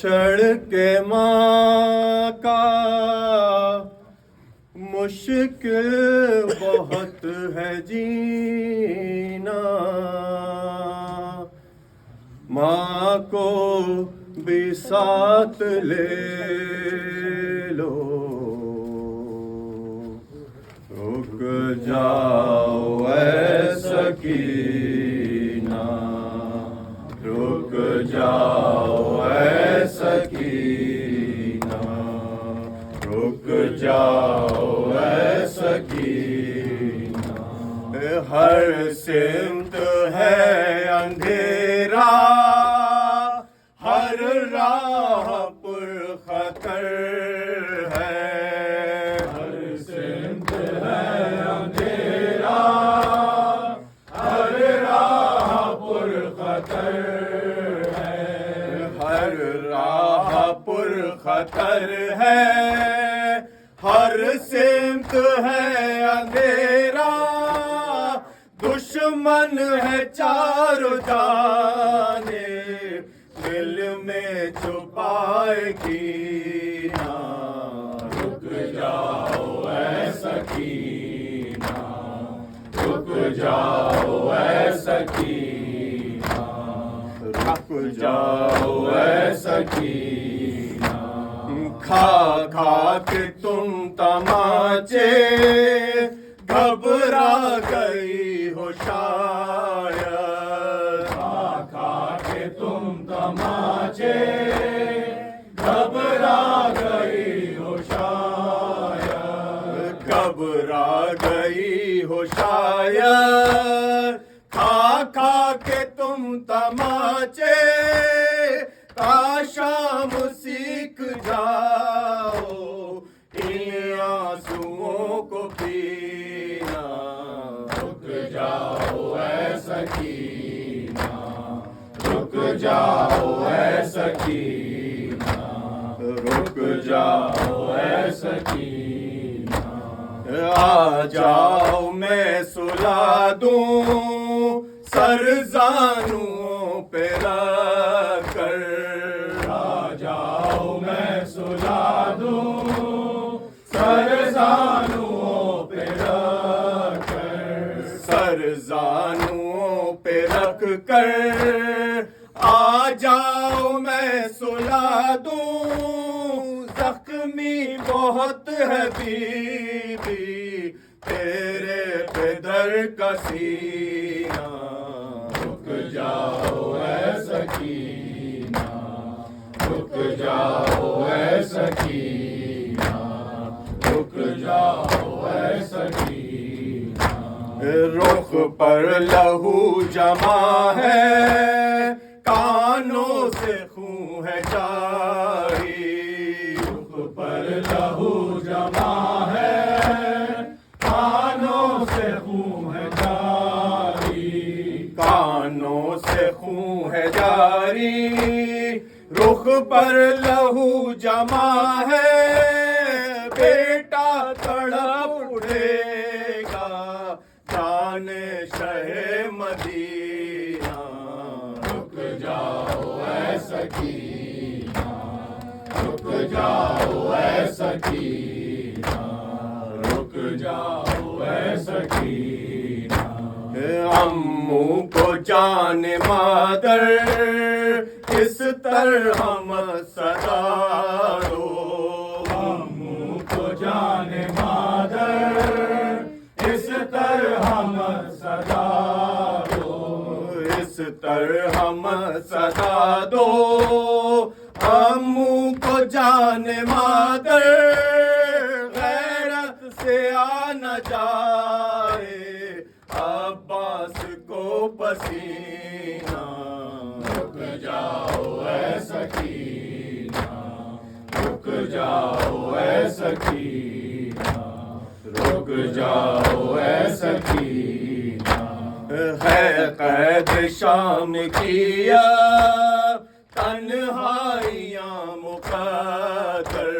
چھڑ کے ماں کا مشکل بہت ہے جینا، ماں کو بھی ساتھ لے لو، رک جاؤ اے سکینہ، رک جاؤ اے سکینہ، رک جاؤ اے سکینہ۔ ہر سمت ہے اندھیرا، ہر راہ پر خطر ہے، ہر سمت ہے اندھیرا، ہر راہ پر خطر ہے، ہر راہ پر خطر ہے، ہر سمت ہے اندھیرا، دشمن ہے چاروں جانب، دل میں چھپائے کینہ، رک جاؤ اے سکینہ، رک جاؤ اے سکینہ، رک جاؤ اے سکینہ۔ کھا کھا کے تم تماچے گھبرا گئی ہو شاید، کھا کھا کے تم تماچے گھبرا گئی ہو شاید، گھبرا گئی ہو شاید، کھا کھا کے تم تماچے، شام سیکھ جاؤ ان آنسوؤں کو پینا، رک جاؤ اے سکینہ، رک جاؤ اے سکینہ، رک جاؤ اے سکینہ۔ آ جاؤ میں سلا دوں سر زانوں پہ رکھ کر، آ جاؤ میں سلا دوں سر زانوں پہ رکھ کر، سر زانوں پہ رکھ کر، آ جاؤ میں سلا دوں، زخمی بہت ہے بیوی تیرے پہ در کا سینہ، رک جاؤ اے سکینہ، رک جاؤ اے سکینہ، رک جاؤ اے سکینہ۔ رخ پر لہو جمع ہے، کانوں سے خون ہے جاری، رخ پر لہو جمع ہے، کانوں سے خون ہے جاری، کانوں سے خون ہے جاری، رخ پر لہو جمع ہے، بیٹا تڑپ اٹھے گا جانے شہ مدینہ، رک جاؤ اے سکینہ، رک جاؤ اے سکینہ، رک جاؤ اے سکینہ۔ امّوں کو جان مادر اس طرح مت صدا دو، امّوں کو جان مادر اس طرح مت صدا دو، اس طرح مت صدا دو، امّوں کو جان مادر غیرت سے آ نہ جائے عباس کو پسینہ، رک جاؤ اے سکینہ، رک جاؤ اے سکینہ، رک جاؤ اے سکینہ۔ ہے قید شام کیا تنہائیاں مقدر،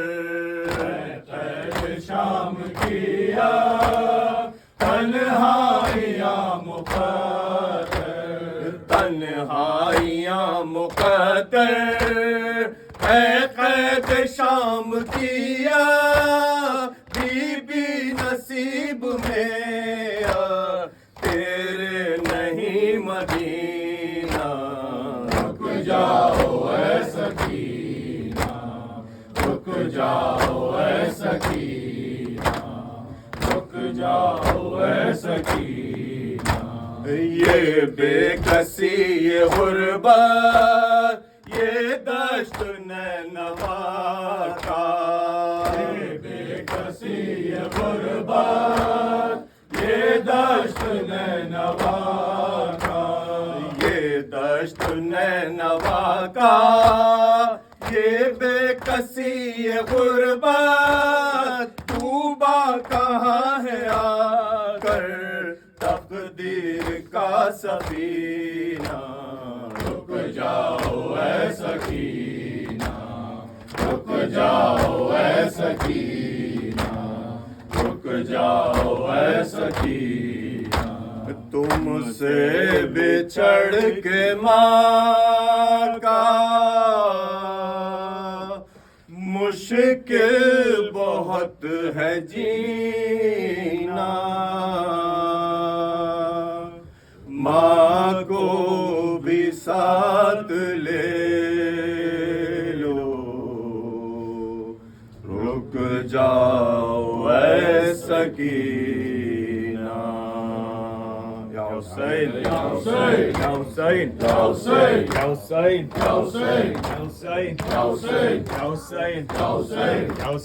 ہے قید شام کیا تنہائیاں مقدر، تنہائیاں مقدر، ہے ہے قید شام کیا بی بی نصیب میں تیرے نہیں مدینہ رک جاؤ اے سکینہ رک جاؤ اے سکینہ رک جاؤ اے سکینہ یہ بے کسی یہ غربت یہ دشت نینوا کا یہ بے کسی یہ غربت یہ دشت نینوا کا یہ دشت نینوا کا یہ بے کسی یہ غربت طوبا کہاں ہے آ کر تقدیر کا سفینہ رک جاؤ اے سکینہ رک جاؤ اے سکینہ رک جاؤ اے سکینہ تم سے بچھڑ کے ماں کا مشکل بہت ہے جینا ماں کو بھی ساتھ لے لو رک جاؤ اے سکینہ یا حسین یا حسین یا حسین یا حسین یا حسین یا حسین یا حسین یا حسین یا حسین یا حسین یا حسین